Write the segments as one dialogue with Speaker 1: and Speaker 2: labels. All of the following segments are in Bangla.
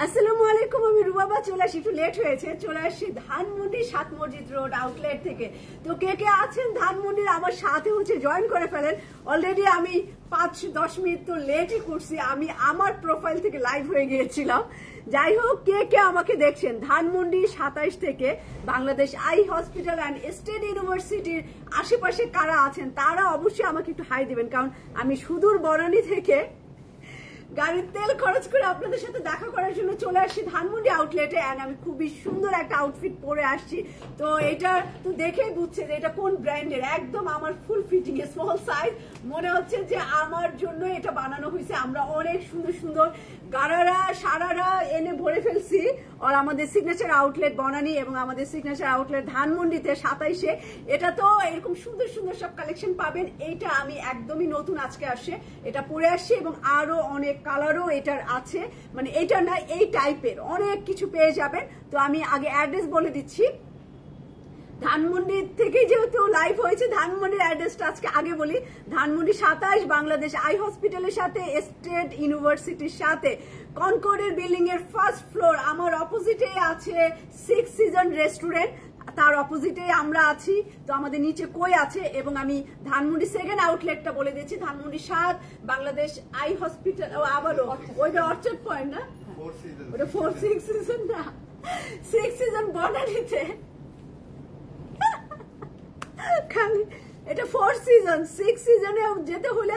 Speaker 1: আসসালামু আলাইকুম, আমি রুবাবা চলে আসি, একটু লেট হয়েছে, চলে আসছি ধানমন্ডি 7 মসজিদ রোড আউটলেট থেকে। তো কে কে আছেন ধানমন্ডির আমার সাথে জয়েন করে ফেলেন। অলরেডি আমি 5-10 মিনিট তো লেটই করছি, আমি আমার প্রোফাইল থেকে লাইভ হয়ে গিয়েছিলাম। যাই হোক, কে কে আমাকে দেখছেন ধানমন্ডি 27 থেকে Bangladesh eye hospital and state ইউনিভার্সিটির আশেপাশে কারা আছেন তারা অবশ্যই আমাকে একটু হাই দিবেন, কারণ আমি সুদূর বনানী থেকে গাড়ির তেল খরচ করে আপনাদের সাথে দেখা করার জন্য চলে আসছি ধানমন্ডি আউটলেটে। এন্ড আমি খুবই সুন্দর একটা আউটফিট পরে আসছি, তো এটা তো দেখেই বুঝছে যে এটা কোন ব্র্যান্ডের। একদম আমার ফুল ফিটিং এ স্মল সাইজ, মনে হচ্ছে যে আমার জন্য এটা বানানো হয়েছে। আমরা অনেক সুন্দর সুন্দর গারারা সারারা এনে ভরে ফেলছি। আর আমাদের সিগনেচার আউটলেট বনানী এবং আমাদের সিগনেচার আউটলেট ধানমন্ডিতে 27-এ এটা তো এরকম সুন্দর সুন্দর সব কালেকশন পাবেন। এইটা আমি একদমই নতুন আজকে আসছে, এটা পরে আসছি এবং আরো অনেক কালারও এটার আছে, মানে এইটা না এই টাইপের অনেক কিছু পেয়ে যাবেন। তো আমি আগে অ্যাড্রেস বলে দিচ্ছি, ধানমন্ডি থেকে যেহেতু লাইভ হয়েছে ধানমন্ডির অ্যাড্রেসটা আজকে আগে বলি। ধানমন্ডি 27 বাংলাদেশ আই হসপিটালের সাথে স্টেট ইউনিভার্সিটির সাথে কনকর্ডের বিল্ডিং এর ফার্স্ট ফ্লোর, আমার অপোজিটে আছে 6 সিজন রেস্টুরেন্ট, তার অপোজিটে আমরা আছি। তো আমাদের নিচে কই আছে, এবং আমি ধানমন্ডি সেকেন্ড আউটলেটটা বলে দিচ্ছি, ধানমন্ডি 7 বাংলাদেশ আই হসপিটাল। আবারও ওইটা অর্চার্ড পয়েন্ট না, ওটা 4-6 সিজন না, 6 সিজন বনানীতে, খালি এটা 4 সিজন। 6 সিজনে যেতে হলে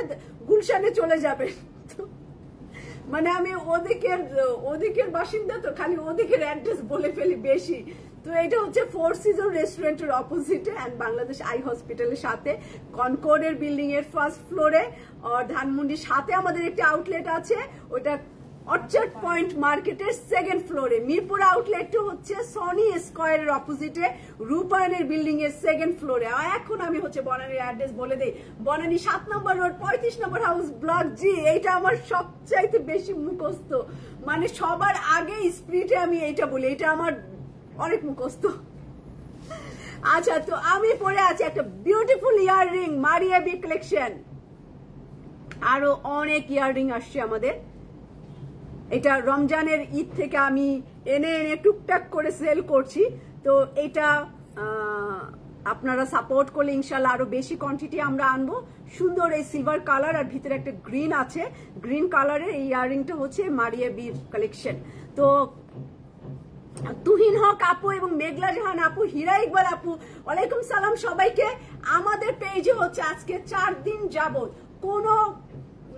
Speaker 1: গুলশানে চলে যাবে। মানে আমি ওদিকের বাসিন্দা, তো খালি ওদিকের অ্যাড্রেস বলে ফেলি বেশি। তো এটা হচ্ছে 4 সিজন রেস্টুরেন্টের অপোজিটে অ্যান্ড বাংলাদেশ আই হসপিটালের সাথে কনকর্ডের বিল্ডিং এর ফার্স্ট ফ্লোরে। আর ধানমন্ডির সাথে আমাদের একটি আউটলেট আছে, ওটা অর্চার্ড পয়েন্ট মার্কেটের সেকেন্ড ফ্লোরে। মিরপুর আউটলেটটা হচ্ছে সনি স্কয়ারের অপোজিটে রূপায়ণের বিল্ডিং এর সেকেন্ড ফ্লোরে। এখন আমি হচ্ছে বনানীর অ্যাড্রেস বলে দেই, বনানী 7 নম্বর রোড 35 নম্বর হাউস ব্লক জি। এইটা আমার সবচাইতে বেশি মুখস্থ, মানে সবার আগে স্প্রিটে আমি এইটা বলি, এটা আমার অনেক মুখস্থ। আচ্ছা, তো আমি পরে আছি একটা beautiful earring Maria B collection, আরো অনেক ইয়াররিং আসছে আমাদের। এটা রমজানের ঈদ থেকে আমি এনে এনে টুকটাক করে সেল করছি। তো এটা আপনারা সাপোর্ট করলে ইনশাল্লাহ আরো বেশি কোয়ান্টিটি আমরা আনবো। সুন্দর এই সিলভার কালার আর ভিতরে একটা গ্রিন আছে, গ্রিন কালারের এই ইয়াররিংটা হচ্ছে মারিয়া বি কালেকশন। তো তুহিন হক আপু এবং মেঘলা জাহান আপু, হীরা ইকবাল আপু, ওয়ালাইকুম সালাম সবাইকে। আমাদের পেজে হচ্ছে আজকে 4 দিন যাবত কোনো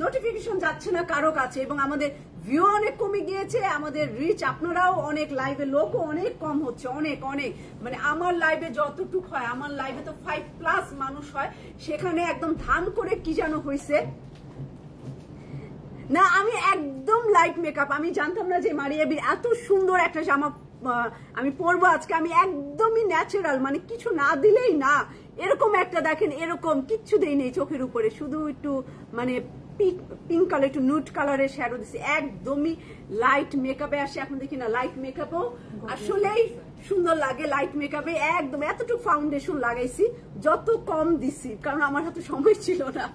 Speaker 1: নোটিফিকেশন যাচ্ছে না কারো কাছে, এবং আমাদের ভিউ অনেক কমে গিয়েছে, আমাদের রিচ, আপনারাও অনেক লাইভে লোকও অনেক কম হচ্ছে, অনেক অনেক, মানে আমার লাইভে যতটুক হয়, আমার লাইভে তো 5+ মানুষ হয়, সেখানে একদম ধান করে কি যেন হয়েছে না। আমি একদম লাইট মেকআপ, আমি জানতাম না যে মারিয়া বির এত সুন্দর একটা জামা আমি পরবো আজকে। আমি একদমই ন্যাচারাল, মানে কিছু না দিলেই না, এরকম একটা দেখেন, এরকম কিচ্ছু দেই নেই চোখের উপরে, শুধু একটু মানে পিঙ্ক কালার, একটু নুট কালারের শ্যাডো দিছি, একদমই লাইট মেকআপে আসে। এখন দেখি না লাইট মেকআপও আসলেই সুন্দর লাগে লাইট মেকআপে। একদম এতটুকু ফাউন্ডেশন লাগাইছি, যত কম দিছি, কারণ আমার হাতে সময় ছিল না,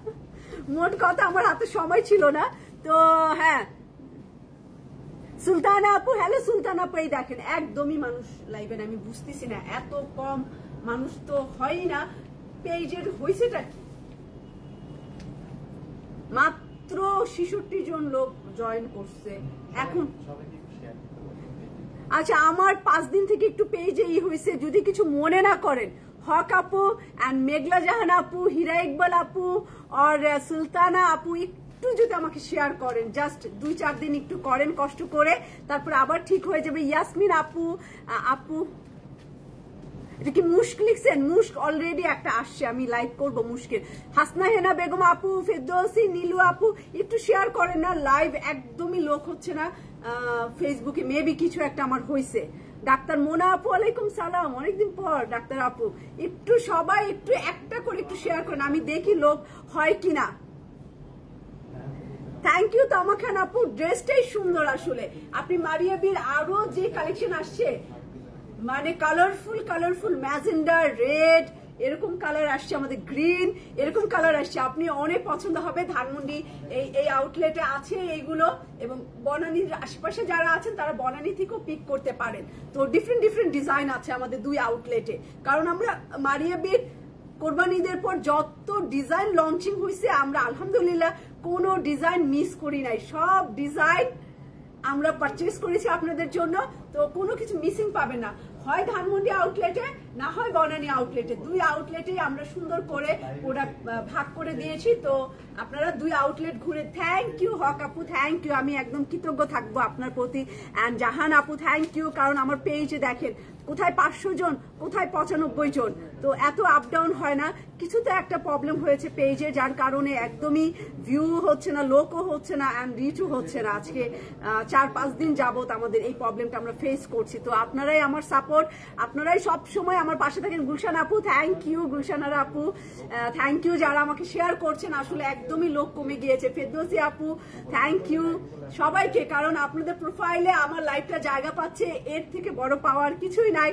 Speaker 1: মোট কথা আমার হাতে সময় ছিল না। তো হ্যাঁ, সুলতানা আপু, হ্যালো সুলতানা আপু, এই দেখেন একদমই মানুষ লাইভে, আমি বুঝতেছি না এত কম মানুষ তো হয় না। পেজের হয়েছেটা কি, মাত্র 66 জন লোক জয়েন করছে এখন। আচ্ছা, আমার 5 দিন থেকে একটু পেজে হয়েছে, যদি কিছু মনে না করেন, হক আপু এন্ড মেঘলা জাহান আপু, হীরা ইকবাল আপু আর সুলতানা আপু, একটু যদি আমাকে শেয়ার করেন, জাস্ট 2-4 দিন একটু করেন কষ্ট করে, তারপর আবার ঠিক হয়ে যাবে। ইয়াসমিন আপু, আপু এটা কি মুশক লিখছেন? মুশক অলরেডি একটা আসছে, আমি লাইক করবো মুশকের। হাসনা হেনা বেগম আপু, ফেরদৌসি, নীলু আপু, একটু শেয়ার করেন না, লাইভ একদমই লোক হচ্ছে না ফেসবুকে, মেবি কিছু একটা আমার হয়েছে। ডাক্তার মোনা আপু, ওয়ালাইকুম সালাম, অনেকদিন পর ডাক্তার আপু, একটু সবাই একটু একটা করে একটু শেয়ার করেন, আমি দেখি লোক হয় কিনা। থ্যাংক ইউ তামা খান আপু, ড্রেসটাই সুন্দর আসলে। আপনি মারিয়া বির আরো যে কালেকশন আসছে, মানে কালারফুল কালারফুল ম্যাজেন্ডা, রেড, এরকম কালার আসছে, আমাদের গ্রিন এরকম কালার আসছে। আপনি অনেক পছন্দ হবে। ধানমন্ডি এই আউটলেটে আছে এইগুলো, এবং বনানীর আশেপাশে যারা আছেন তারা বনানী থেকেও পিক করতে পারেন। তো ডিফারেন্ট ডিফারেন্ট ডিজাইন আছে আমাদের 2 আউটলেটে, কারণ আমরা মারিয়া বির কোরবান ঈদের পর যত ডিজাইন লঞ্চিং হয়েছে আমরা আলহামদুলিল্লাহ কোনো ডিজাইন মিস করি নাই। সব ডিজাইন আমরা পারচেজ করেছি আপনাদের জন্য, তো কোনো কিছু মিসিং পাবে না। হয় ধানমন্ডি আউটলেটে, না হয় বনানী আউটলেটে। 2 আউটলেটেই আমরা সুন্দর করে প্রোডাক্ট ভাগ করে দিয়েছি। তো আপনারা 2 আউটলেট ঘুরে, থ্যাংক ইউ হক আপু, থ্যাংক ইউ। আমি একদম কৃতজ্ঞ থাকবো আপনার প্রতি। অ্যান্ড জাহান আপু থ্যাংক ইউ, কারণ আমার পেজে দেখেন কোথায় 500 জন, কোথায় 95 জন। তো এত আপ ডাউন হয় না, কিছু তো একটা প্রবলেম হয়েছে পেজে, যার কারণে একদমই ভিউ হচ্ছে না, লোকও হচ্ছে না, অ্যান্ড রিচও হচ্ছে না। আজকে 4-5 দিন যাবত আমাদের এই প্রবলেমটা আমরা ফেস করছি। তো আপনারাই আমার সাপোর্ট, আপনারাই সব সময় আমার পাশে থাকেন। গুলশান আপু থ্যাংক ইউ, গুলশানার আপু থ্যাংক ইউ, যারা আমাকে শেয়ার করছেন। আসলে একদমই লোক কমে গিয়েছে। ফেরদৌসী আপু থ্যাংক ইউ সবাইকে, কারণ আপনাদের প্রোফাইলে আমার লাইফটা জায়গা পাচ্ছে, এর থেকে বড় পাওয়ার কিছুই নাই।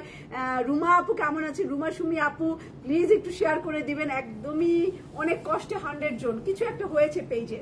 Speaker 1: রুমা আপু কেমন আছে? রুমা সুমি আপু প্লিজ একটু শেয়ার করে দিবেন। একদমই অনেক কষ্টে 100 জন কিছু একটা হয়েছে পেজে।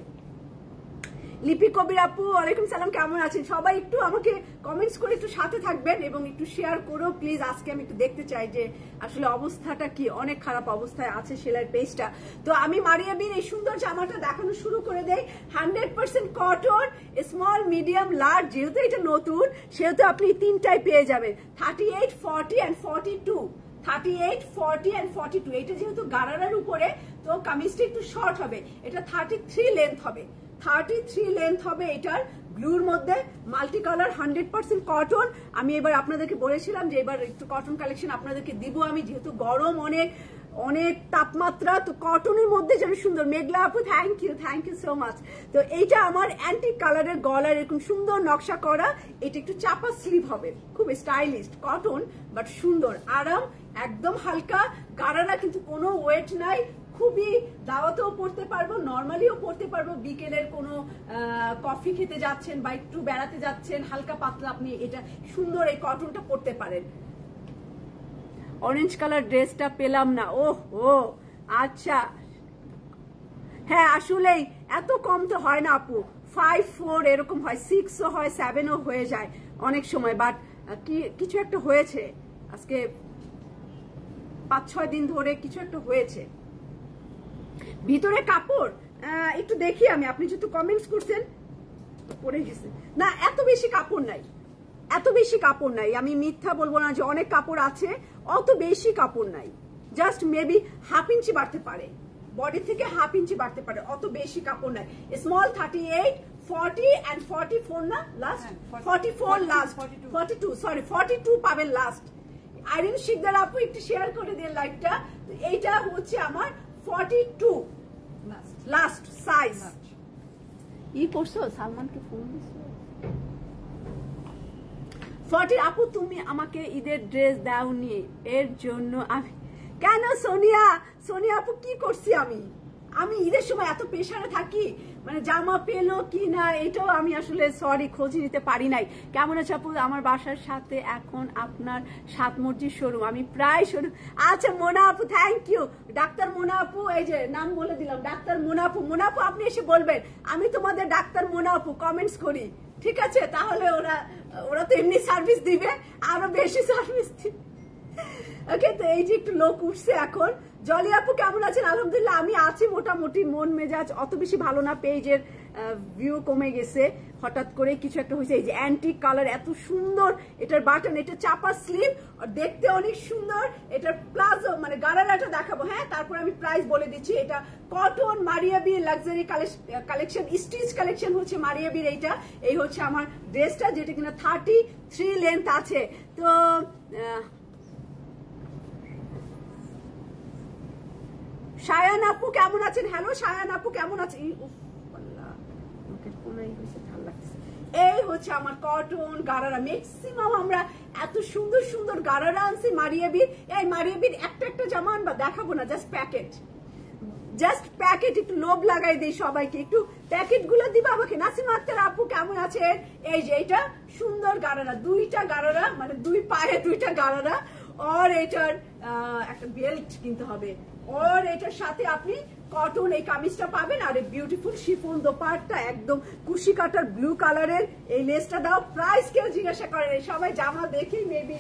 Speaker 1: লিপি কবির আপু ওয়ালাইকুম সালাম, কেমন আছেন? সবাই একটু আমাকে কমেন্টস করে একটু সাথে থাকবেন এবং একটু শেয়ার করো প্লিজ। আজকে আমি একটু দেখতে চাই যে আসলে অবস্থাটা কি। অনেক খারাপ অবস্থায় আছে সেলাইয়ের পেজটা। তো আমি মারিয়া বির এই সুন্দর জামাটা দেখানো শুরু করে দেই। 100% কটন, স্মল, মিডিয়াম, লার্জ। যেহেতু এটা নতুন সেহেতু আপনি 3টাই পেয়ে যাবেন, 38, 40 and 42। 38, 40 and 42। এটা যেহেতু গারারার উপরে, তো কামিজটা একটু শর্ট হবে। এটা 33 লেন্থ হবে, 33 লেন্থ হবে। এটার ব্লুর মধ্যে মাল্টি কালার, 100% কটন। আমি এবার আপনাদেরকে বলেছিলাম যে এবার একটু কটন কালেকশন আপনাদেরকে দিব আমি, যেহেতু গরম অনেক অনেক তাপমাত্রা। তো কটনের মধ্যে যেন সুন্দর। মেঘলা আপু থ্যাংক ইউ সো মাচ। তো এইটা আমার অ্যান্টিক কালারের গলার এরকম সুন্দর নকশা করা। এটা একটু চাপা স্লিভ হবে, খুব স্টাইলিস্ট, কটন বাট সুন্দর, আরাম, একদম হালকা। গারারা কিন্তু কোনো ওয়েট নাই, খুবই দাওয়াতেও পড়তে পারবো, নর্মালিও পড়তে পারবো। বিকেলের কোনো কফি খেতে যাচ্ছেন বা একটু বেড়াতে যাচ্ছেন, হালকা পাতলা আপনি এটা সুন্দর এই কটনটা পড়তে পারেন। অরেঞ্জ কালার ড্রেসটা পেলাম না, ওহ ও আচ্ছা। হ্যাঁ আসলেই এত কম তো হয় না আপু, 5, 4 এরকম হয়, 6ও হয়, 7ও হয়ে যায় অনেক সময়। বাট কিছু একটা হয়েছে আজকে, 5-6 দিন ধরে কিছু একটা হয়েছে। ভিতরে কাপড় একটু দেখি আমি, আপনি যেহেতু কমেন্টস করছেন। পড়ে গেছে না, এত বেশি কাপড় নাই, এত বেশি কাপড় নাই। আমি মিথ্যা বলবো না যে অনেক কাপড় আছে, অত বেশি কাপড় নাই। জাস্ট মেবি 1/2 ইঞ্চি বাড়তে পারে, বডি থেকে 1/2 ইঞ্চি বাড়তে পারে, অত বেশি কাপড় নাই। স্মল 38, 40 and 44 না লাস্ট, 44 লাস্ট, 42 সরি 42 পাবেন লাস্ট। আইরিন শিকদার আপু একটু শেয়ার করে দিন লাইভটা। এইটা হচ্ছে আমার 42 লাস্ট সাইজ। ই করছো সালমানকে ফোন দিছো? 40 আপু তুমি আমাকে ঈদের ড্রেস দাওনি, এর জন্য আমি কেন? সোনিয়া আপু কি করছি আমি? আমি ঈদের সময় এত প্রেসারে থাকি, মানে জামা পেলো কি না এটাও আমি আসলে সরি খোঁজ নিতে পারি নাই। কেমন আছে আপু? আমার বাসার সাথে এখন আপনার 7 মসজিদ শোরুম, আমি প্রায় শোরুম। আচ্ছা মোনা আপু থ্যাংক ইউ। ডাক্তার মোনা আপু, এই যে নাম বলে দিলাম, ডাক্তার মোনা আপু। মোনা আপু আপনি এসে বলবেন আমি তোমাদের ডাক্তার মোনা আপু, কমেন্টস করি, ঠিক আছে? তাহলে ওরা তো এমনি সার্ভিস দিবে, আরো বেশি সার্ভিস দিবে। ওকে, তো এই যে একটু লোক উঠছে এখন। জলি আপু কেমন আছেন? আলহামদুলিল্লাহ আমি আছি মোটামুটি, মন মেজাজ অত বেশি ভালো না, পেজের ভিউ কমে গেছে হঠাৎ করে, কিছু একটা হয়েছে। এই যে অ্যান্টিক কালার, এত সুন্দর এটার বাটন, এটা চাপা স্লিভ, দেখতে অনেক সুন্দর। এটার প্লাজো মানে গারারাটা দেখাবো, হ্যাঁ তারপর আমি প্রাইস বলে দিচ্ছি। এটা কটন মারিয়া বির লাক্সারি কালেকশন, স্টিচ কালেকশন হচ্ছে মারিয়া বির। এইটা এই হচ্ছে আমার ড্রেসটা, যেটা কিনা 33 লেন্থ আছে। তো শায়ান আপু কেমন আছেন? হ্যালো শায়ান আপু কেমন আছেন? এই হচ্ছে আমার কটন গারারা। ম্যাক্সিমাম আমরা এত সুন্দর সুন্দর গারারা আনছি মারিয়া বির। এই মারিয়া বির একটা জামা আনবা দেখাবো না, জাস্ট প্যাকেট একটু লোভ লাগাই দেই সবাইকে, একটু প্যাকেট গুলো দিবা আমাকে। নাসিমা আক্তার আপু কেমন আছেন? এই যে এটা সুন্দর গারারা, 2টা গারারা, মানে 2 পায়ে 2টা গারারা, আর এটার একটা বেল্ট কিনতে হবে, আর এটার সাথে আপনি কটন এই কামিজটা পাবেন, আর এই বিউটিফুল শিফন দোপাট্টা একদম কুশি কাটার ব্লু কালারের এই লেসটা দাও। প্রাইস কেউ জিজ্ঞাসা করেন, সবাই জামা দেখেই মেবি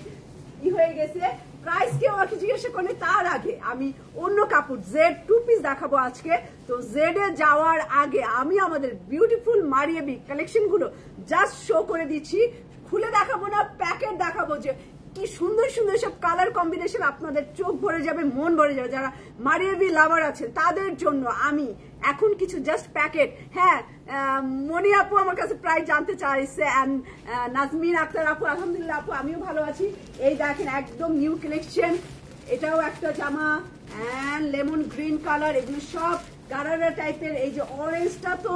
Speaker 1: হয়ে গেছে, প্রাইস কেউ আমাকে জিজ্ঞাসা করলে তার আগে আমি অন্য কাপড় জেড 2 পিস দেখাবো আজকে। তো জেড এ যাওয়ার আগে আমি আমাদের বিউটিফুল মারিয়াবি কালেকশন গুলো জাস্ট শো করে দিচ্ছি, খুলে দেখাবো না, প্যাকেট দেখাবো যে কি সুন্দর সুন্দর সব কালার কম্বিনেশন, আপনাদের চোখ ভরে যাবে, মন ভরে যাবে। যারা মারিয়াবি লাভার আছেন তাদের জন্য আমি এখন কিছু জাস্ট প্যাকেট। হ্যাঁ, মনি আপু আমার কাছে প্রায় জানতে চাইছে, এন্ড নাজমিন আক্তার আপু, আলহামদুলিল্লাহ আপু আমিও ভালো আছি। এই দেখেন একদম নিউ কালেকশন, এটাও একটা জামা, এন্ড লেমন গ্রিন কালার, এগুলো সব গারারা টাইপের। এই যে অরেঞ্জটা তো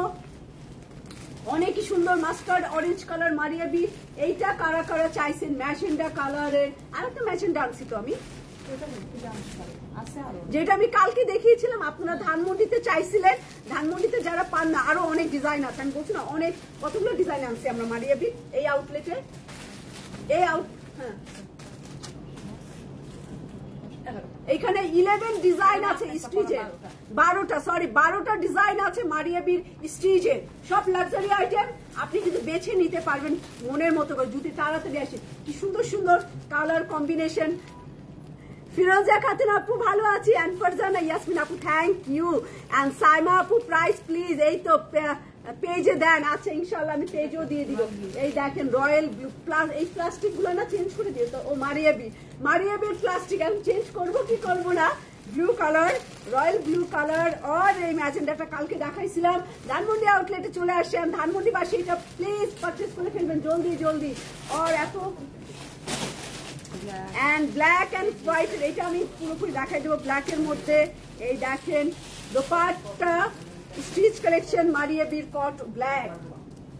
Speaker 1: অনেকই সুন্দর, মাস্টার্ড অরেঞ্জ কালার মারিয়াবি। এইটা কারা কারা চাইছেন ম্যাজেন্ডা কালারের, আর একটা ম্যাজেন্ডা আনছি তো আমি, যেটা আমি কালকে দেখিয়েছিলাম, আপনারা ধানমন্ডিতে চাইছিলেন, ধানমন্ডিতে যারা পান না আরো অনেক ডিজাইন আছে, আমি বলছি না অনেক কতগুলো ডিজাইন আনছি আমরা মারিয়াবি এই আউটলেটে। হ্যাঁ এখানে 11 ডিজাইন আছে স্টিচের, 12টা ডিজাইন আছে মারিয়াবির স্টিচের, সব লাক্সারি আইটেম। আপনি কিন্তু বেছে নিতে পারবেন মনের মতো করে যদি তাড়াতাড়ি আসে। কি সুন্দর সুন্দর কালার কম্বিনেশন। ফিরোজা খাতুন আপু ভালো আছি, এন্ড ফারজানা ইয়াসমিন আপু থ্যাংক ইউ, এন্ড সাইমা আপু প্রাইস প্লিজ, এই তো পেজে দেন। আচ্ছা ইনশাল্লাহ আমি পেজও দিয়ে দিব। এই দেখেন রয়্যাল ব্লু প্লাস, এই প্লাস্টিক গুলো না চেঞ্জ করে দিও তো, ও মারিয়াবির প্লাস্টিক আমি চেঞ্জ করবো কি করবো না। Blue colour, royal blue colour, আর এই ম্যাজেন্ডাটা কালকে দেখাইছিলাম। ধানমন্ডি আউটলেটে চলে আসছেন, ধানমন্ডি বাসী এটা প্লিজ পারচেস করে ফেলবেন জলদি জলদি। আর এত এন্ড ব্ল্যাক এন্ড হোয়াইট, এটা আমি পুরোপুরি দেখাই দেবো ব্ল্যাক এর মধ্যে। এই দেখেন দোপাট্টা স্টিচ কালেকশন মারিয়াবির কট ব্ল্যাক,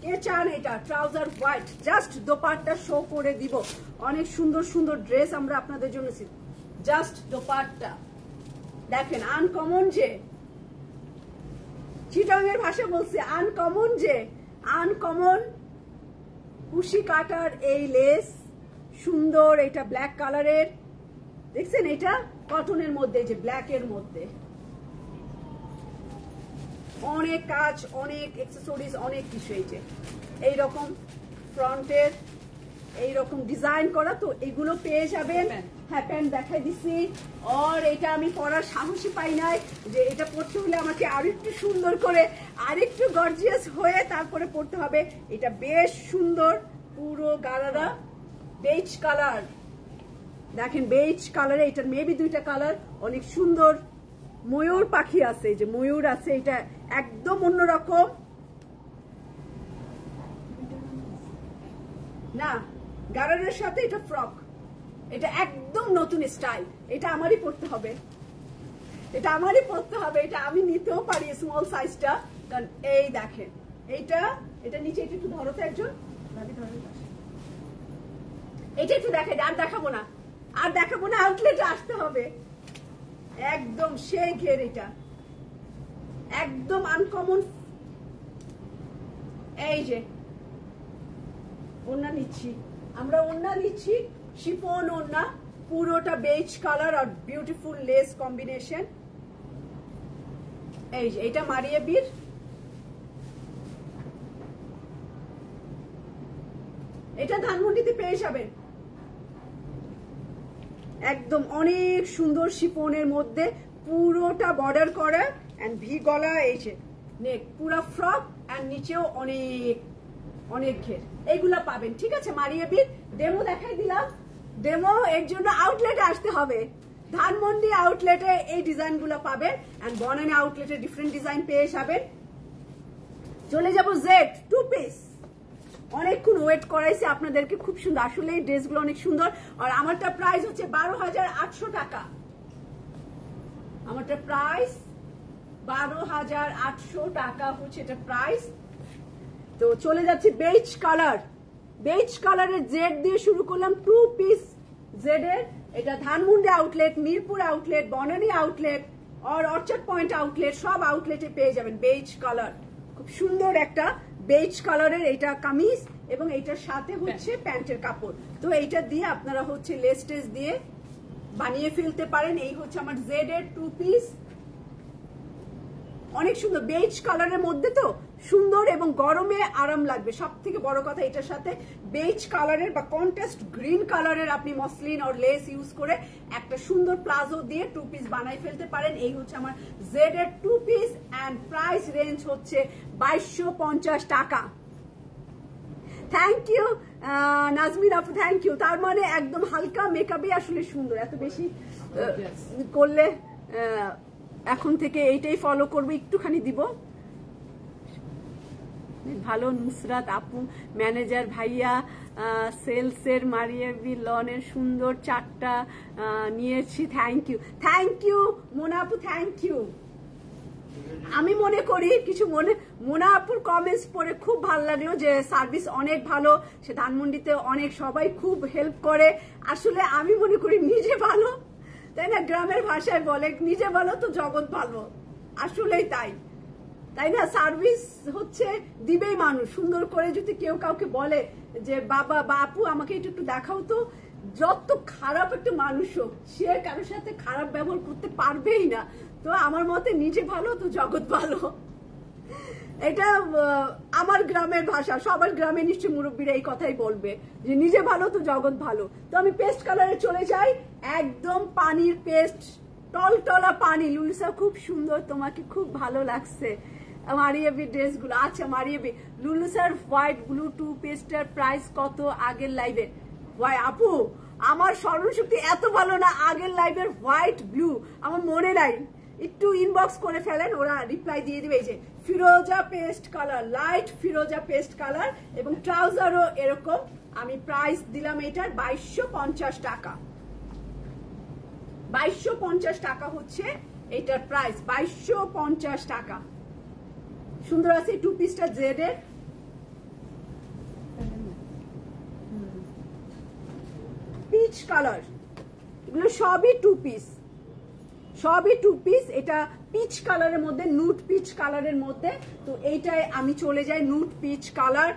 Speaker 1: কে চান এটা trouser white, just dupatta show করে দিব। অনেক সুন্দর সুন্দর ড্রেস আমরা আপনাদের জন্য, জাস্ট দোপাট্টা দেখেন আনকমন, যে চিটাঙের ভাষা বলছে আনকমন, যে আনকমন কুশি কাটার এই লেস সুন্দর, এটা ব্ল্যাক কালারের দেখছেন, এটা কটনের মধ্যে, যে ব্ল্যাক এর মধ্যে অনেক কাজ, অনেক অ্যাক্সেসরিজ, অনেক কিছু। এই যে এইরকম ফ্রন্টের এইরকম ডিজাইন করা, তো এগুলো পেয়ে যাবেন। হ্যাঁ প্যান্ট দেখাই দিচ্ছি, আর এটা আমি পরার সাহসই পাই নাই, যে এটা পরতে হলে আমাকে আরেকটু সুন্দর করে আরেকটু গর্জিয়াস হয়ে তারপরে পরতে হবে। এটা বেশ সুন্দর, পুরো গারারা বেজ কালার, দেখেন বেজ কালারে, এটার মেবি 2টা কালার, অনেক সুন্দর। ময়ূর পাখি আছে, এই যে ময়ূর আছে, এটা একদম অন্যরকম না, গারারের সাথে এটা ফ্রক, এটা একদম নতুন স্টাইল। এটা আমারই পড়তে হবে, এটা আমারই পড়তে হবে, এটা আমি নিতেও পারি স্মল সাইজটা। কারণ এই দেখেন এটা নিচে একটু ধরো তো, একজন ভাবি ধরো, এটা একটু দেখাই, আর দেখাবো না, আর দেখাবো না, আউটলেটে আসতে হবে। একদম সেই ঘের, এটা একদম আনকমন। এই যে ওড়না নিচ্ছি আমরা, ওড়না নিচ্ছি শিফন ওড়না, পুরোটা বেজ কালার আর বিউটিফুল লেস কম্বিনেশন। এই যে এটা মারিয়াবির, এটা ধানমন্ডিতে পেয়ে যাবেন। একদম অনেক সুন্দর শিফনের মধ্যে পুরোটা বর্ডার করা, এন্ড ভি গলা, এই যে নেক পুরো ফ্রক, এন্ড নিচেও অনেক অনেক ঘের, এইগুলা পাবেন। ঠিক আছে, মারিয়াবির ডেমো দেখাই দিলাম, ডেমো এর জন্য আউটলেটে আসতে হবে। ধানমন্ডি আউটলেটে এই ডিজাইন গুলো পাবেন, এন্ড বনানী আউটলেটে ডিফারেন্ট ডিজাইন পেয়ে যাবেন। চলে যাব জেড 2 পিস, অনেকক্ষণ ওয়েট করাইছি আপনাদেরকে, খুব সুন্দর আসলে এই ড্রেসগুলো অনেক সুন্দর। আর আমারটা প্রাইস হচ্ছে 12,800 টাকা, আমারটা প্রাইস 12,800 টাকা হচ্ছে এটা প্রাইস। তো চলে যাচ্ছে বেজ কালার, বেজ কালারের জেড দিয়ে শুরু করলাম, 2 পিস জেড এর। এটা Dhanmondi outlet, Mirpur outlet, Banani outlet, আর অর্চার্ড পয়েন্ট আউটলেট, সব আউটলেটে পেয়ে যাবেন বেজ কালার। খুব সুন্দর একটা বেজ কালারের এটা কামিজ, এবং এইটার সাথে হচ্ছে প্যান্টের কাপড়। তো এইটা দিয়ে আপনারা হচ্ছে লেস টেস দিয়ে বানিয়ে ফেলতে পারেন। এই হচ্ছে আমার জেড এর 2 পিস, অনেক সুন্দর বেজ কালারের মধ্যে, তো সুন্দর এবং গরমে আরাম লাগবে। সব থেকে বড় কথা, এটার সাথে বেজ কালারের বা কন্ট্রাস্ট গ্রিন কালারের আপনি মসলিন আর লেস ইউজ করে একটা সুন্দর প্লাজো দিয়ে 2 পিস বানাই ফেলতে পারেন। এই হচ্ছে আমার জেড এর 2 পিস এন্ড প্রাইস রেঞ্জ হচ্ছে 2250 টাকা। থ্যাংক ইউ নাজমিন আপু, থ্যাংক ইউ। তার মানে একদম হালকা মেকআপই আসলে সুন্দর, এত বেশি করলে এখন থেকে এইটাই ফলো করবো, একটুখানি দিব। ভালো নুসরাত আপু, ম্যানেজার ভাইয়া, সেলসের মারিয়াবি লনের সুন্দর 4টা নিয়েছি, thank you. Thank you Mona আপু, থ্যাংক ইউ। আমি মনে করি কিছু মোনা আপুর কমেন্টস পড়ে খুব ভালো লাগলো যে সার্ভিস অনেক ভালো, সে ধানমন্ডিতে অনেক সবাই খুব হেল্প করে। আসলে আমি মনে করি নিজে ভালো, তাই না? গ্রামের ভাষায় বলে নিজে ভালো তো জগৎ ভালো, আসলেই তাই, তাই না? সার্ভিস হচ্ছে দিবেই মানুষ। সুন্দর করে যদি কেউ কাউকে বলে যে বাবা বাপু আমাকে একটু দেখাও তো, যত খারাপ একটা মানুষ হোক সে কারোর সাথে খারাপ ব্যবহার করতে পারবেই না। তো আমার মতে নিজে ভালো তো জগৎ ভালো, এটা আমার গ্রামের ভাষা। সবার গ্রামে নিশ্চয়ই মুরব্বীরা এই কথাই বলবে যে নিজে ভালো তো জগৎ ভালো। তো আমি পেস্ট কালারে চলে যাই, একদম পানির পেস্ট, টলটলা পানি। লুলিসা খুব সুন্দর, তোমাকে খুব ভালো লাগছে মারিয়াবি ড্রেস গুলো। আচ্ছা মারিয়াবি, লুলিসার হোয়াইট ব্লু 2 পিসটার প্রাইস কত আগের লাইভে? ওয়াই আপু আমার স্মরণশক্তি এত ভালো না, আগের লাইভের হোয়াইট ব্লু আমার মনে নাই, একটু ইনবক্স করে ফেলেন, ওরা রিপ্লাই দিয়ে দিবে। এই যে ফিরোজা পেস্ট কালার, লাইট ফিরোজা পেস্ট কালার, এবং ট্রাউজারও এরকম। আমি প্রাইস দিলাম এটার 2250 টাকা। 2250 টাকা হচ্ছে এটার প্রাইস, 2250 টাকা। সুন্দর আছে 2 পিসটা জেড এর, পিচ কালার, এগুলো সবই 2 পিস, সবই 2 পিস। এটা পিচ কালারের মধ্যে, নুট পিচ কালারের মধ্যে। তো এইটাই আমি চলে যাই নুট পিচ কালার।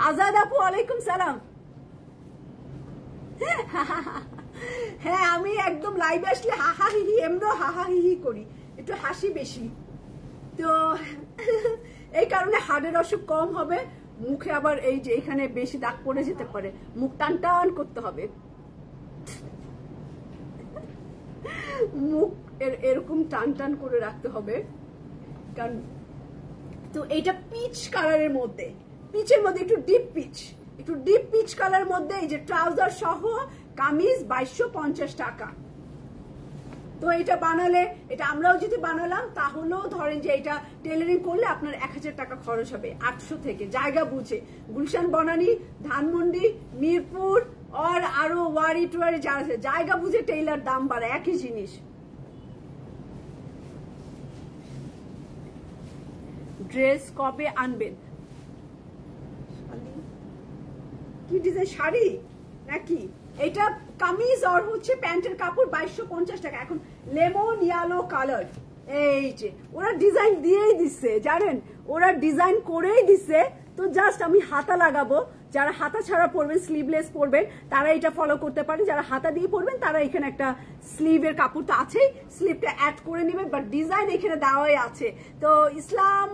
Speaker 1: আজাদ আপু ওয়ালাইকুম সালাম। হ্যাঁ আমি একদম লাইভে আসলে হাহা হিহি, এমনও হাহা হিহি করি, একটু হাসি বেশি, তো এই কারণে হাড়ের অসুখ কম হবে। মুখে আবার এই যে এখানে বেশি দাগ পড়ে যেতে পারে, মুখ টান টান করতে হবে, মুখ এরকম টান টান করে রাখতে হবে। কারণ তো এইটা পিচ কালারের মধ্যে, পিচের মধ্যে একটু ডিপ পিচ, একটু ডিপ পিচ কালার মধ্যে। এই যে ট্রাউজার সহ কামিজ 2250 টাকা। তো এটা বানালে, এটা আমরাও যদি বানালাম তাহলেও ধরেন যে এটা টেলারিং করলে আপনার 1000 টাকা খরচ হবে, 800 থেকে, জায়গা বুঝে। গুলশান বনানী, ধানমন্ডি, মিরপুর আর আরো ওয়ারি টুয়ারি যা আছে, জায়গা বুঝে টেইলার দাম বাড়ায়, একই জিনিস। ড্রেস কবে আনবেন? কি ডিজাইন শাড়ি নাকি? এটা কামিজ আর হচ্ছে প্যান্টের কাপড় 2250 টাকা। এখন লেমন ইয়েলো কালার, এই যে ওরা ডিজাইন দিয়েই দিচ্ছে, জানেন ওরা ডিজাইন করেই দিচ্ছে। তো জাস্ট আমি হাতা লাগাবো, যারা হাতা ছাড়া পরবেন, স্লিভলেস পরবেন, তারা এটা ফলো করতে পারেন। যারা হাতা দিয়ে পরবেন তারা এখানে একটা স্লিভের কাপড় তো আছেই, স্লিভটা অ্যাড করে নেবেন, বাট ডিজাইন এখানে দেওয়াই আছে। তো ইসলাম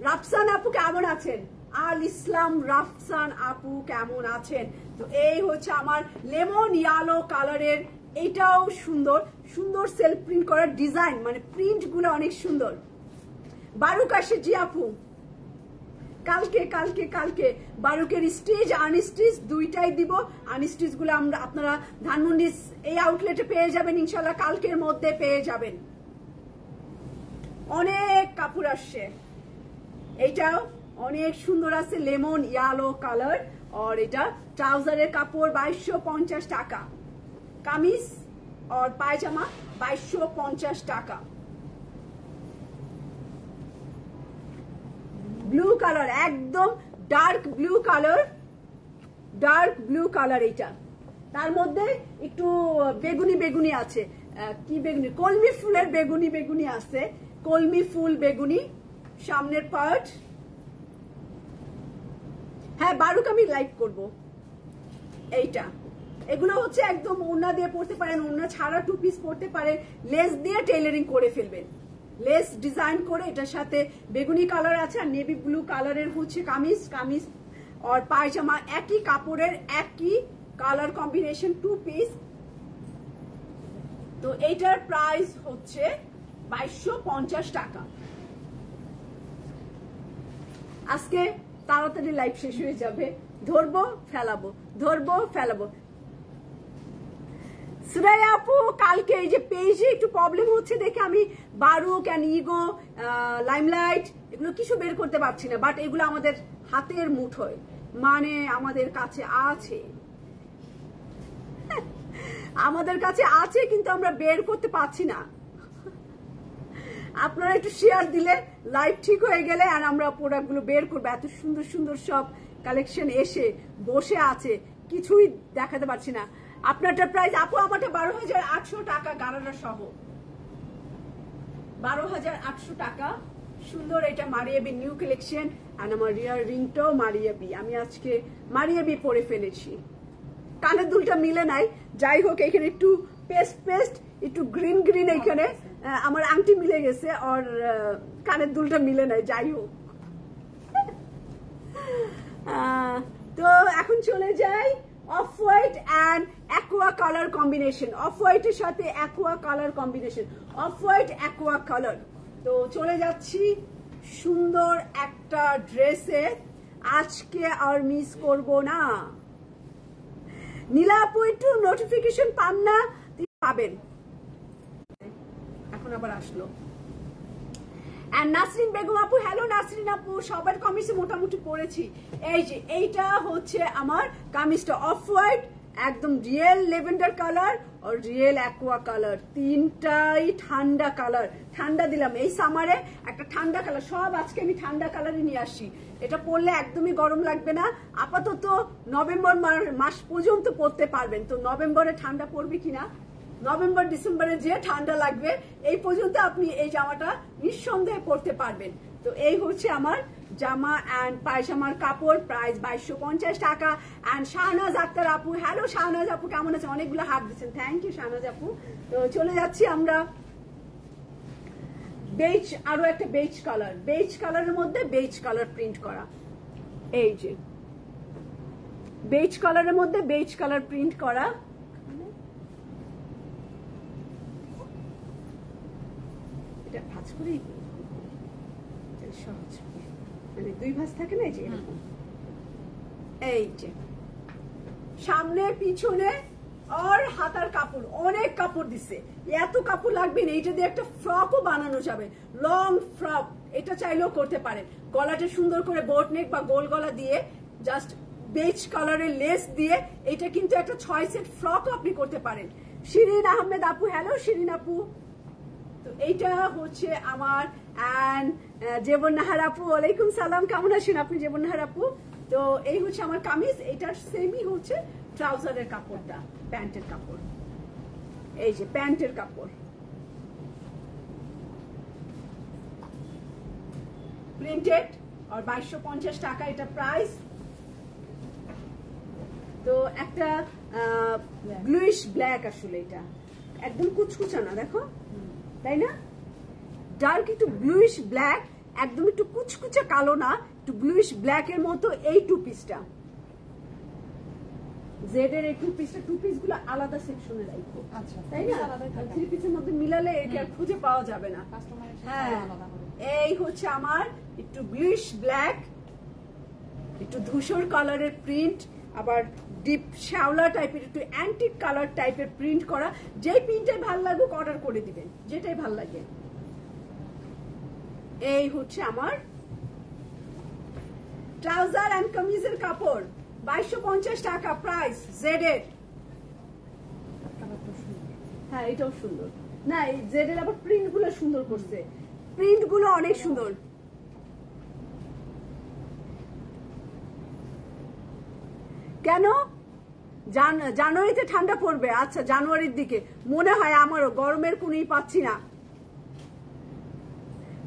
Speaker 1: রাফসান আপু কেমন আছেন? আল ইসলাম রাফসান আপু কেমন আছেন? তো এই হচ্ছে আমার লেমন ইয়েলো কালারের, এটাও সুন্দর, সুন্দর সেলফ প্রিন্ট করার ডিজাইন, মানে প্রিন্ট গুলো অনেক সুন্দর। বারুক আসে জি আপু, কালকে কালকে কালকে বারুকের স্টিচ আনস্টিচ দুইটাই দিব। আনস্টিচ গুলো আমরা আপনারা ধানমন্ডি এই আউটলেটে পেয়ে যাবেন ইনশাল্লাহ, কালকের মধ্যে পেয়ে যাবেন। অনেক কাপড় আসছে, এইটাও অনেক সুন্দর আছে, লেমন ইয়েলো কালার। আর এটা ট্রাউজারের কাপড় 2250 টাকা, কামিজ আর পায়জামা 2250 টাকা। ব্লু কালার, একদম dark blue colour, dark blue colour. এটা তার মধ্যে একটু বেগুনি বেগুনি আছে, কি বেগুনি, কলমি ফুলের বেগুনি বেগুনি আছে, কলমি ফুল বেগুনি সামনের পার্ট। হ্যাঁ বারুক আমি লাইভ করব। এইটা এগুলো হচ্ছে একদম ওড়না দিয়ে পরতে পারেন, ওড়না ছাড়া 2 পিস পরতে পারেন, লেস দিয়ে টেইলারিং করে ফেলবেন, লেস ডিজাইন করে। এটার সাথে বেগুনি কালার আছে আর নেভি ব্লু কালারের হচ্ছে কামিজ, কামিজ আর পায়জামা একই কাপড়ের একই কালার কম্বিনেশন 2 পিস। তো এইটার প্রাইস হচ্ছে 2250 টাকা। আজকে তাড়াতাড়ি লাইভ শেষ হয়ে যাবে, ধরবো ফেলাবো, ধরবো ফেলাবো। সুরাইয়া আপু কালকে এই যে পেজে একটু প্রবলেম হচ্ছে দেখে আমি বারুক অ্যান্ড ইগো, লাইমলাইট এগুলো কিছু বের করতে পারছি না, বাট এগুলো আমাদের হাতের মুঠোয়, মানে আমাদের কাছে আছে, আমাদের কাছে আছে, কিন্তু আমরা বের করতে পারছি না। আপনারা একটু শেয়ার দিলে লাইভ ঠিক হয়ে গেলে আর আমরা প্রোডাক্টগুলো বের করবো। এত সুন্দর সুন্দর সব কালেকশন এসে বসে আছে, কিছুই দেখাতে পারছি না। আপনারটার প্রাইস আপু আমারটা 12,800 টাকা, গারারা সহ 12,800 টাকা। সুন্দর, এটা মারিয়া বি নিউ কালেকশন। আর আমার রিয়ার রিংটাও মারিয়া বি, আমি আজকে মারিয়া বি পরে ফেলেছি। কানের দুলটা মিলে নাই, যাই হোক এখানে একটু পেস্ট পেস্ট, একটু গ্রিন গ্রিন, এখানে আমার আংটি মিলে গেছে আর কানের দুলটা মিলে নাই, যাই হোক। তো এখন চলে যাই off white and aqua colour combination, of হোয়াইটের সাথে aqua colour combination, off white aqua colour. তো চলে যাচ্ছি সুন্দর একটা ড্রেসে, আজকে আর মিস করব না। নীলা আপু একটু নোটিফিকেশন পান না, পাবেন, এখন আবার আসলো। এন্ড নাসরিন বেগম আপু, হ্যালো নাসরিন আপু, সবার কামিজে মোটামুটি পরেছি। এই যে এইটা হচ্ছে আমার কামিজটা, অফ হোয়াইট, একদম রিয়েল লেভেন্ডার কালার আর রিয়েল অ্যাকোয়া কালার, তিনটাই ঠান্ডা কালার। ঠান্ডা দিলাম এই সামারে একটা ঠান্ডা কালার, সব আজকে আমি ঠান্ডা কালারে নিয়ে আসি। এটা পরলে একদমই গরম লাগবে না, আপাতত নভেম্বর মাস পর্যন্ত পরতে পারবেন। তো নভেম্বরে ঠান্ডা পড়বে কিনা, নভেম্বর ডিসেম্বরে যে ঠান্ডা লাগবে, এই পর্যন্ত আপনি এই জামাটা নিঃসন্দেহে পরতে পারবেন। তো এই হচ্ছে আমার জামা অ্যান্ড পায়জামার কাপড়, প্রাইস 2250 টাকা। অ্যান্ড শাহনাজ আক্তার আপু, হ্যালো শাহনাজ আপু, কেমন আছে? অনেকগুলো হাত দিচ্ছেন, থ্যাংক ইউ শাহনাজ আপু। তো চলে যাচ্ছি আমরা বেজ, আরো একটা বেজ কালার, বেজ কালারের মধ্যে বেজ কালার প্রিন্ট করা, এই যে বেজ কালারের মধ্যে বেজ কালার প্রিন্ট করা। এটা ভাঁজ করেই সহজ, মানে 2 ভাঁজ থাকে না, এই যে এরকম, এই যে সামনে পিছনে আর হাতার কাপড়, অনেক কাপড় দিছে, এত কাপড় লাগবে না। এইটা দিয়ে একটা ফ্রকও বানানো যাবে, লং ফ্রক, এটা চাইলেও করতে পারেন। গলাটা সুন্দর করে বোট নেক বা গোল গলা দিয়ে জাস্ট বেজ কালারের লেস দিয়ে এটা কিন্তু একটা 6 সেট ফ্রকও আপনি করতে পারেন। শিরিন আহমেদ আপু, হ্যালো শিরিন আপু। তো এইটা হচ্ছে আমার অ্যান্ড জেবনাহার আপু, ওয়ালাইকুম সালাম, কেমন আছেন আপনি জেবনাহার আপু? তো এই হচ্ছে আমার কামিজ, এটার সেমই হচ্ছে ট্রাউজারের কাপড়টা, প্যান্টের কাপড়, এই যে প্যান্টের কাপড়, প্রিন্টেড আর 2250 টাকা এটা প্রাইস। তো একটা ব্লুইশ ব্ল্যাক, আসলে এটা একদম কুচকুচা না, দেখো তাই না, ডার্ক একটু ব্লুইশ ব্ল্যাক, একদম একটু কুচকুচা কালো না, একটু ব্লুইশ ব্ল্যাক এর মতো। এই 2 পিসটা জেড এর, এই 2 পিসটা, 2 পিস গুলো আলাদা সেকশনে রাখবো, আচ্ছা তাই না, 3 পিসের মধ্যে মিলালে এটা খুঁজে পাওয়া যাবে না। হ্যাঁ, এই হচ্ছে আমার একটু ব্লুইশ ব্ল্যাক, একটু ধূসর কালারের প্রিন্ট, আবার ডিপ শ্যাওলা টাইপের, একটু অ্যান্টিক কালার টাইপের প্রিন্ট করা। যেই প্রিন্টটাই ভালো লাগবে অর্ডার করে দিবেন, যেটাই ভালো লাগে। এই হচ্ছে আমার ট্রাউজার এন্ড কামিজের কাপড়, 2250 টাকা প্রাইস, জেড এর। হ্যাঁ এটাও সুন্দর, না এই জেড এর আবার প্রিন্ট গুলো সুন্দর করছে, প্রিন্ট গুলো অনেক সুন্দর। কেন জানুয়ারিতে ঠান্ডা পড়বে? আচ্ছা জানুয়ারির দিকে মনে হয় আমারও, গরমের কোনই পাচ্ছি না।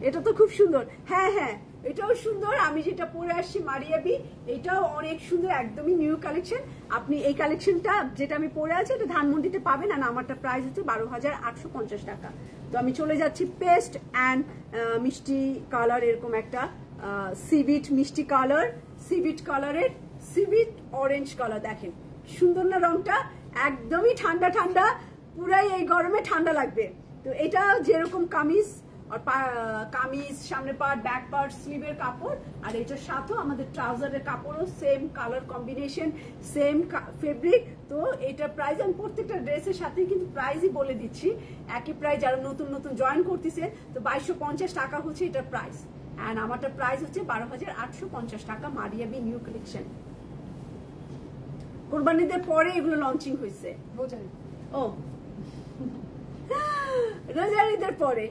Speaker 1: এটা তো খুব সুন্দর, হ্যাঁ হ্যাঁ এটাও সুন্দর। আমি যেটা পরে আসছি মারিয়াবি, এটাও অনেক সুন্দর, একদমই নিউ কালেকশন। আপনি এই কালেকশনটা যেটা আমি পরে আছি এটা ধানমন্ডিতে পাবেন, আর আমারটা প্রাইস হচ্ছে 12,850 টাকা। তো আমি চলে যাচ্ছি পেস্ট অ্যান্ড মিষ্টি কালার, এরকম একটা সিভিট মিষ্টি কালার, সিভিট কালারের সিভিট অরেঞ্জ কালার। দেখেন সুন্দর না রংটা, একদমই ঠান্ডা ঠান্ডা, পুরাই এই গরমে ঠান্ডা লাগবে। তো এটা যেরকম কামিজ আর কামিজ, সামনে পার্ট, ব্যাক পার্ট, স্লিভের কাপড়, আর এটার সাথেও আমাদের ট্রাউজারের কাপড়ও same colour combination, same fabric. তো এটার প্রাইস আমি প্রত্যেকটা ড্রেসের সাথে কিন্তু প্রাইসই বলে দিচ্ছি, একই প্রাইস। যারা নতুন নতুন জয়েন করতেছে তো 2250 টাকা হচ্ছে এটার প্রাইস, অ্যান্ড আমারটার প্রাইস হচ্ছে 12,850 টাকা, মারিয়াবি নিউ কালেকশন। কোরবানিদের পরে এগুলো লঞ্চিং হয়েছে, ও রোজার ঈদের পরে।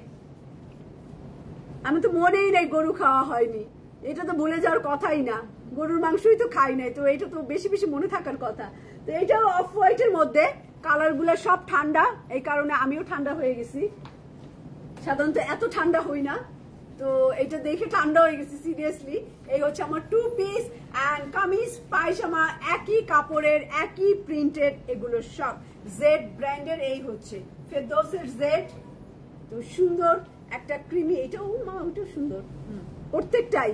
Speaker 1: আমি তো মনেই নাই গরু খাওয়া হয়নি, এটা তো ভুলে যাওয়ার কথাই না, গরুর মাংসই তো খাই নাই, তো এটা তো বেশি বেশি মনে থাকার কথা। তো এটাও অফ হোয়াইটের মধ্যে, কালার গুলো সব ঠান্ডা, এই কারণে আমিও ঠান্ডা হয়ে গেছি। সাধারণত এত ঠান্ডা হই না, তো এটা দেখে ঠান্ডা হয়ে গেছি সিরিয়াসলি। এই হচ্ছে আমার 2 পিস অ্যান্ড কামিজ পায়জামা, একই কাপড়ের, একই প্রিন্টেড, এগুলো সব জেড ব্র্যান্ডের। এই হচ্ছে ফেরদৌসের জেড, তো সুন্দর একটা ক্রিমি, এটাও মা ওটাও সুন্দর, প্রত্যেকটাই।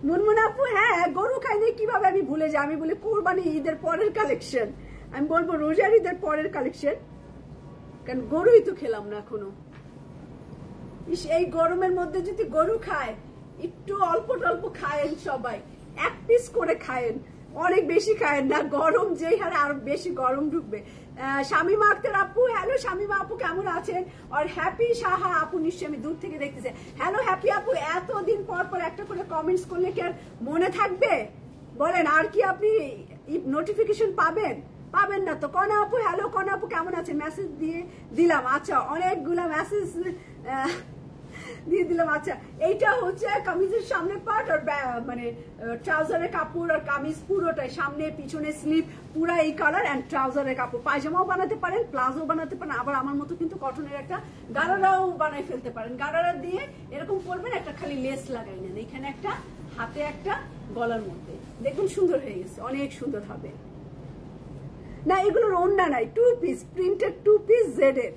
Speaker 1: মুনমুন আপু, হ্যাঁ গরু খাইনি কিভাবে আমি ভুলে যাই, আমি বলি কোরবানি ঈদের পরের কালেকশন, আমি বলবো রোজার ঈদের পরের কালেকশন, কারণ গরুই তো খেলাম না এখনো। এই গরমের মধ্যে যদি গরু খায়, একটু অল্প অল্প খায়েন সবাই, 1 পিস করে খায়েন, অনেক বেশি খায়েন না, গরম যেই হারে আরো বেশি গরম ঢুকবে। শামিমা আক্তার আপু, হ্যালো শামিমা আপু, কেমন আছেন? আর হ্যাপি সাহা আপু, নিশ্চয়ই আমি দূর থেকে দেখতেছি, হ্যালো হ্যাপি আপু। এতদিন পর পর একটা করে কমেন্টস করলে কি আর মনে থাকবে বলেন? আর কি আপনি নোটিফিকেশন পাবেন? পাবেন না তো। কনা আপু, হ্যালো কনা আপু, কেমন আছেন? মেসেজ দিয়ে দিলাম, আচ্ছা অনেকগুলা মেসেজ দিয়ে দিলাম। আচ্ছা, এইটা হচ্ছে কামিজের সামনে পার্ট, আর মানে ট্রাউজারের কাপড় আর কামিজ পুরোটাই, সামনে পিছনে স্লিভ পুরা এই কালার, এন্ড ট্রাউজারের কাপড়। পায়জামাও বানাতে পারেন, প্লাজো বানাতে পারেন, আবার আমার মতো কিন্তু কটনের একটা গারারাও বানাই ফেলতে পারেন। গারারা দিয়ে এরকম করবেন, একটা খালি লেস লাগাই নেন, এখানে একটা, হাতে একটা, গলার মধ্যে, দেখুন সুন্দর হয়ে গেছে, অনেক সুন্দর হবে। না এগুলোর ওড়না নাই, 2 পিস প্রিন্টেড, 2 পিস জেড এর।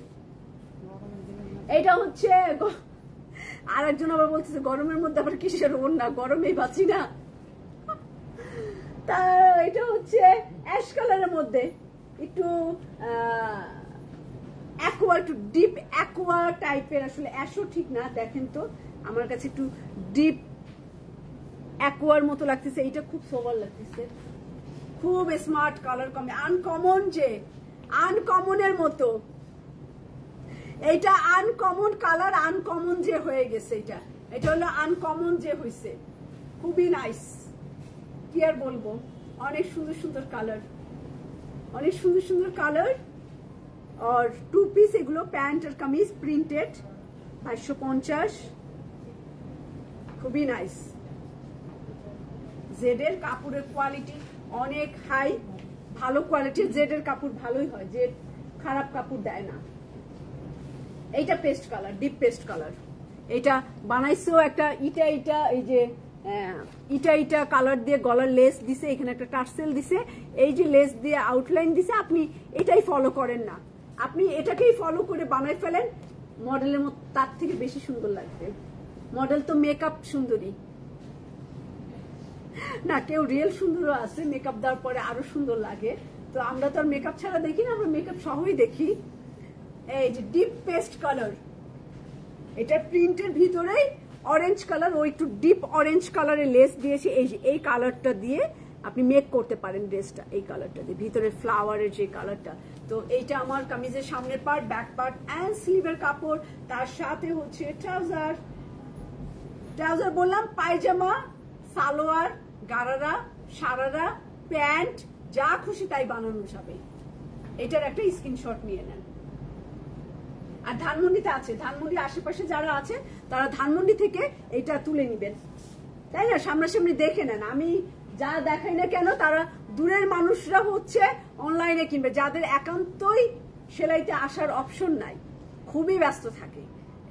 Speaker 1: এটা হচ্ছে, আর একজন আবার বলতেছে গরমের মধ্যে আবার কিসের ওড়না, গরমেই বাঁচি না। তা এটা হচ্ছে অ্যাশ কালারের মধ্যে, একটু অ্যাকোয়া, একটু ডিপ অ্যাকোয়া টাইপের, আসলে অ্যাশও ঠিক না, দেখেন তো আমার কাছে একটু ডিপ অ্যাকোয়ার মতো লাগতেছে। এটা খুব সোবার লাগতেছে, খুব স্মার্ট কালার, কমে আনকমন, যে আনকমনের মতো, এইটা আনকমন কালার, আনকমন যে হয়ে গেছে, এটা হলো আনকমন যে হয়েছে, খুবই নাইস, কি আর বলবো, অনেক সুন্দর সুন্দর কালার, অনেক সুন্দর সুন্দর কালার। আর 2 পিস এগুলো, প্যান্ট আর কামিজ প্রিন্টেড, 550, খুবই নাইস। জেড এর কাপড়ের কোয়ালিটি অনেক হাই, ভালো কোয়ালিটির, জেড এর কাপড় ভালোই হয়, জেড খারাপ কাপড় দেয় না। এইটা paste colour, deep paste colour, এটা বানাইছো একটা ইটা, এই যে ইটা কালার দিয়ে গলার লেস দিছে, এখানে একটা টার্সেল দিছে, এই যে লেস দিয়ে আউটলাইন দিছে, আপনি এটাই ফলো করেন না, আপনি এটাকেই ফলো করে বানাই ফেলেন, মডেলের মতো তার থেকে বেশি সুন্দর লাগবে। মডেল তো মেকআপ সুন্দরী না, কেউ রিয়েল সুন্দরও আছে, মেকআপ দেওয়ার পরে আরো সুন্দর লাগে, তো আমরা তো আর মেকআপ ছাড়া দেখি না, আমরা মেকআপ সহই দেখি। এই যে ডিপ পেস্ট কালার, এটা প্রিন্টের ভিতরেই অরেঞ্জ কালার, ও একটু ডিপ অরেঞ্জ কালারের লেস দিয়েছি, এই কালারটা দিয়ে আপনি মেক করতে পারেন ড্রেসটা, এই কালারটা দিয়ে, ভিতরে ফ্লাওয়ারের যে কালারটা। তো এইটা আমার কামিজের সামনের পার্ট, ব্যাক পার্ট অ্যান্ড স্লিভের কাপড়, তার সাথে হচ্ছে ট্রাউজার, ট্রাউজার বললাম, পায়জামা, সালোয়ার, গারারা, সারারা, প্যান্ট, যা খুশি তাই বানানো যাবে। এটার একটা স্ক্রিনশট নিয়ে নেন। আর ধানমন্ডিতে আছে, ধানমন্ডির আশেপাশে যারা আছে তারা ধানমন্ডি থেকে এটা তুলে নিবেন, তাই না, সামনাসামনি দেখে নেন। আমি যা দেখাই না কেন, তারা দূরের মানুষরা হচ্ছে অনলাইনে কিনবে, যাদের একান্তই সেলাইতে আসার অপশন নাই, খুবই ব্যস্ত থাকে,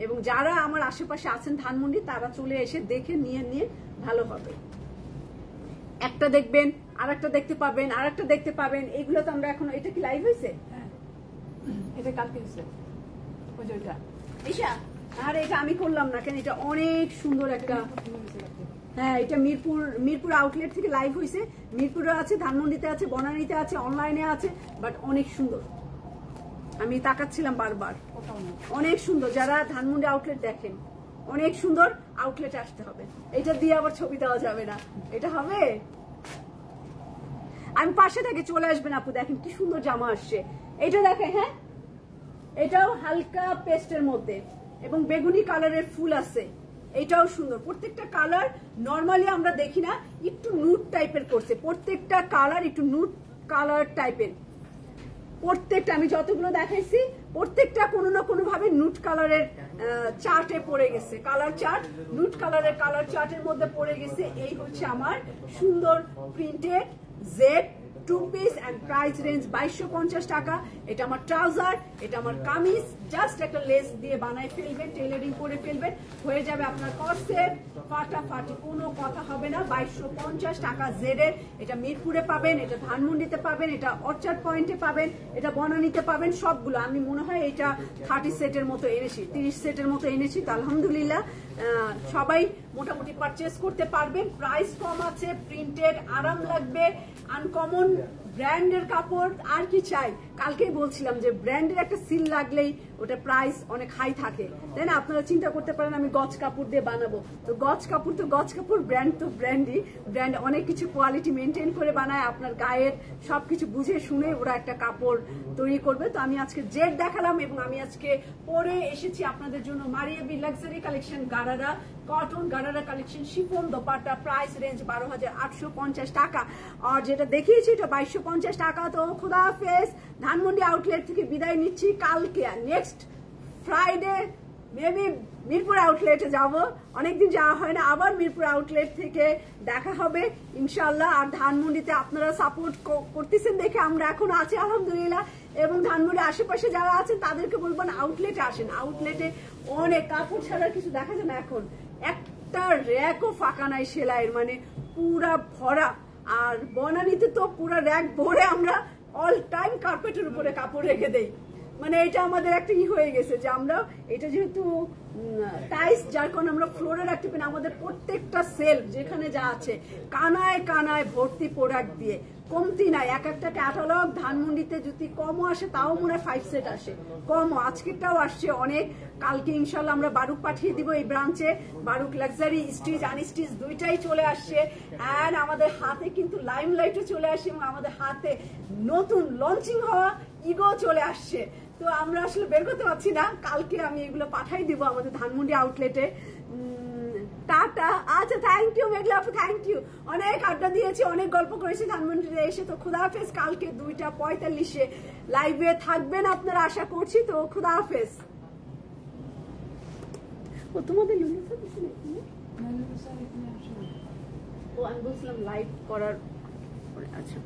Speaker 1: এবং যারা আমার আশেপাশে আছেন ধানমন্ডি তারা চলে এসে দেখে নিয়ে নিয়ে ভালো হবে। একটা দেখবেন, আর একটা দেখতে পাবেন, আর একটা দেখতে পাবেন। এগুলো তো আমরা এখন, এটা কি লাইভ হয়েছে? এটা কালকে হয়েছে আর এটা আমি করলাম না কেন, এটা অনেক সুন্দর একটা, হ্যাঁ এটা মিরপুর আউটলেট থেকে লাইভ হয়েছে। মিরপুরে আছে, ধানমন্ডিতে আছে, বনানীতে আছে, অনলাইনে আছে, বাট অনেক সুন্দর। আমি তাকাচ্ছিলাম বারবার, অনেক সুন্দর। যারা ধানমন্ডি আউটলেট দেখেন, অনেক সুন্দর। আউটলেটে আসতে হবে। এটা দিয়ে আবার ছবি দেওয়া যাবে না, এটা হবে। আমি পাশে থেকে চলে আসবেন আপু, দেখেন কি সুন্দর জামা আসছে। এটা দেখেন, হ্যাঁ এটাও হালকা পেস্টের মধ্যে এবং বেগুনি কালারের ফুল আছে। এটাও সুন্দর। প্রত্যেকটা কালার নরমালি আমরা দেখি না, একটু নুট টাইপের করছে। প্রত্যেকটা কালার একটু নুট কালার টাইপের। প্রত্যেকটা আমি যতগুলো দেখাইছি প্রত্যেকটা কোনো না কোনো ভাবে নুট কালারের চার্টে পড়ে গেছে। কালার চার্ট, নুট কালারের কালার চার্টের মধ্যে পড়ে গেছে। এই হচ্ছে আমার সুন্দর প্রিন্টেড জেড 2 পিস এন্ড প্রাইস রেঞ্জ 2250 টাকা। এটা আমার ট্রাউজার, এটা আমার কামিজ। জাস্ট একটা লেস দিয়ে বানাই ফেলবেন, টেলারিং করে ফেলবেন, হয়ে যাবে আপনার কর্সেট। ফাটাফাটি, কোনো কথা হবে না। 2250 টাকা জেডের। এটা মিরপুরে পাবেন, এটা ধানমন্ডিতে পাবেন, এটা অর্চার্ড পয়েন্টে পাবেন, এটা বনানীতে পাবেন। সবগুলো আমি মনে হয় এটা 30 সেটের মতো এনেছি, 30 সেটের মতো এনেছি। তো আলহামদুলিল্লাহ সবাই মোটামুটি পারচেস করতে পারবেন। প্রাইস কম আছে, প্রিন্টেড, আরাম লাগবে, আনকমন ব্র্যান্ডের কাপড়। আর কি চাই? কালকেই বলছিলাম যে ব্র্যান্ডের একটা সিল লাগলেই ওটা প্রাইস অনেক হাই থাকে, তাই না? আপনারা চিন্তা করতে পারেন আমি গজ কাপড় দিয়ে বানাবো, তো গজ কাপড়, ব্র্যান্ড তো ব্র্যান্ডই। ব্র্যান্ড অনেক কিছু কোয়ালিটি মেনটেন করে বানায়, আপনার গায়ের সবকিছু বুঝে শুনে ওরা একটা কাপড় তৈরি করবে। তো আমি আজকে জেড দেখালাম এবং আমি আজকে পরে এসেছি আপনাদের জন্য Maria B luxury collection, gharara cotton, gharara collection, chiffon dupatta, price range 12,850 টাকা। আর যেটা দেখিয়েছি এটা 2250 টাকা। তো খুদা হাফেজ। ধানমন্ডি আউটলেট থেকে বিদায় নিচ্ছি। কালকে নেক্সট ফ্রাইডে মেবি মিরপুর আউটলেটে যাব, অনেকদিন যাওয়া হয় না। আবার মিরপুর আউটলেট থেকে দেখা হবে ইনশাল্লাহ। আর ধানমন্ডিতে আপনারা সাপোর্ট করতেছেন দেখে আমরা এখন আছি আলহামদুলিল্লাহ। এবং ধানমন্ডির আশেপাশে যারা আছেন তাদেরকে বলবেন আউটলেটে আসেন। আউটলেটে অনেক কাপড় ছাড়ার কিছু দেখা যায় না এখন। একটা র্যাকও ফাঁকা নাই সেলাইয়ের, মানে পুরা ভরা। আর বনানীতে তো পুরা র্যাক ভরে আমরা অল টাইম কার্পেটের উপরে কাপড় রেখে দেই। মানে এটা আমাদের একটা হয়ে গেছে যে আমরা এটা যেহেতু টাইস, যার কারণে আমরা ফ্লোরে রাখতে পারি। আমাদের প্রত্যেকটা সেলফ যেখানে যা আছে কানায় কানায় ভর্তি প্রোডাক্ট দিয়ে, কমতি নাই। এক একটা ক্যাটালগ ধানমন্ডিতে যদি কমও আসে তাও মনে হয় 5 সেট আসে, কমও আজকেরটাও আসছে অনেক। কালকে ইনশাল্লাহ আমরা বারুক পাঠিয়ে দিব এই ব্রাঞ্চে। বারুক লাক্সারি স্টিচ আনস্টিচ দুইটাই চলে আসছে। অ্যান্ড আমাদের হাতে কিন্তু লাইমলাইটও চলে আসছে এবং আমাদের হাতে নতুন লঞ্চিং হওয়া ইগো চলে আসছে। তো আমরা আসলে বের করতে পারছি না। কালকে আমি এগুলো পাঠাই দিব আমাদের ধানমন্ডি আউটলেটে। টাটা। আচ্ছা, থ্যাংক ইউ মেঘলা আপু, থ্যাংক ইউ। অনেক আড্ডা দিয়েছি, অনেক গল্প করেছি ধানমন্ডিতে এসে। তো খুদা হাফেজ। কালকে 2:45 লাইভে থাকবেন আপনারা আশা করছি। তো খুদা হাফেজ। ও তোমাদের ও আমি বলছিলাম লাইভ করার, আচ্ছা।